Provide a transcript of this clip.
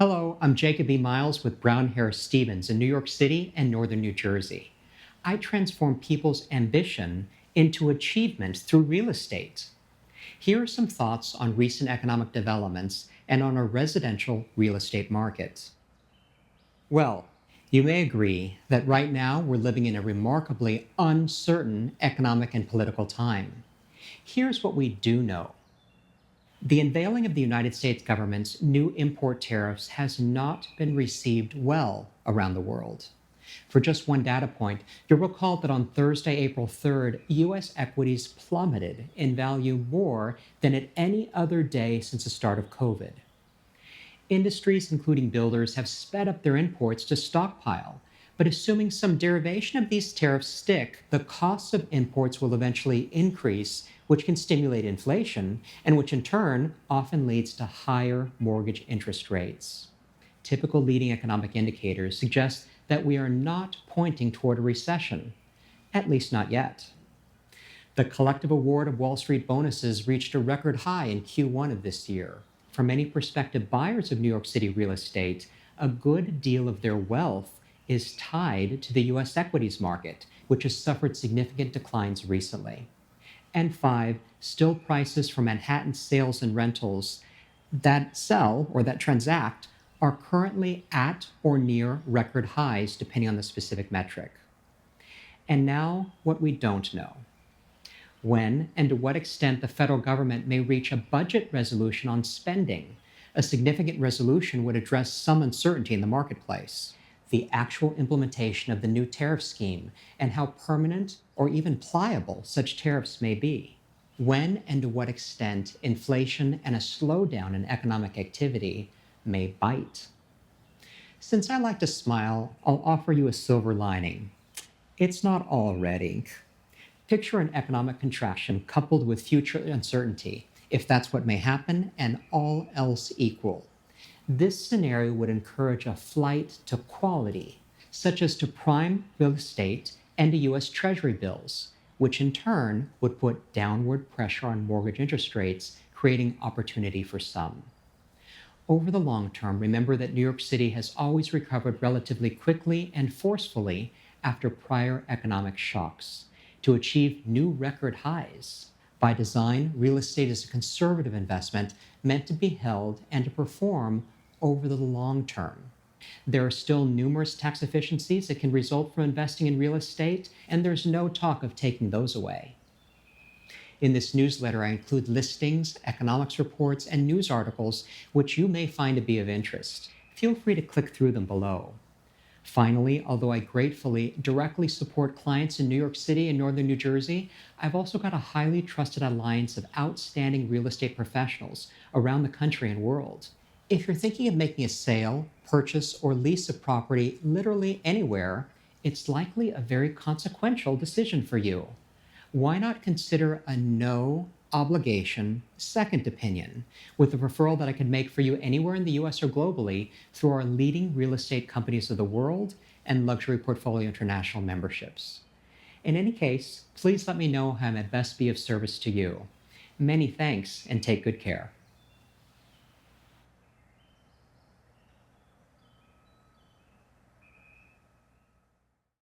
Hello, I'm Jacob E. Miles with Brown Harris Stevens in New York City and Northern New Jersey. I transform people's ambition into achievement through real estate. Here are some thoughts on recent economic developments and on our residential real estate market. Well, you may agree that right now we're living in a remarkably uncertain economic and political time. Here's what we do know. The unveiling of the United States government's new import tariffs has not been received well around the world. For just one data point, you'll recall that on Thursday, April 3rd, U.S. equities plummeted in value more than at any other day since the start of COVID. Industries, including builders, have sped up their imports to stockpile, but assuming some derivation of these tariffs stick, the costs of imports will eventually increase, which can stimulate inflation, and which in turn often leads to higher mortgage interest rates. Typical leading economic indicators suggest that we are not pointing toward a recession, at least not yet. The collective award of Wall Street bonuses reached a record high in Q1 of this year. For many prospective buyers of New York City real estate, a good deal of their wealth is tied to the U.S. equities market, which has suffered significant declines recently. And 5, still prices for Manhattan sales and rentals that sell or that transact are currently at or near record highs, depending on the specific metric. And now, what we don't know. When and to what extent the federal government may reach a budget resolution on spending. A significant resolution would address some uncertainty in the marketplace. The actual implementation of the new tariff scheme and how permanent or even pliable such tariffs may be. When and to what extent inflation and a slowdown in economic activity may bite. Since I like to smile, I'll offer you a silver lining. It's not all red ink. Picture an economic contraction coupled with future uncertainty, if that's what may happen, and all else equal. This scenario would encourage a flight to quality, such as to prime real estate and to U.S. Treasury bills, which in turn would put downward pressure on mortgage interest rates, creating opportunity for some. Over the long term, remember that New York City has always recovered relatively quickly and forcefully after prior economic shocks to achieve new record highs. By design, real estate is a conservative investment meant to be held and to perform over the long term. There are still numerous tax efficiencies that can result from investing in real estate, and there's no talk of taking those away. In this newsletter, I include listings, economics reports, and news articles which you may find to be of interest. Feel free to click through them below. Finally, although I gratefully directly support clients in New York City and Northern New Jersey, I've also got a highly trusted alliance of outstanding real estate professionals around the country and world. If you're thinking of making a sale, purchase, or lease a property literally anywhere, it's likely a very consequential decision for you. Why not consider a no obligation second opinion with a referral that I can make for you anywhere in the US or globally through our leading real estate companies of the world and Luxury Portfolio International memberships. In any case, please let me know how I may best be of service to you. Many thanks and take good care.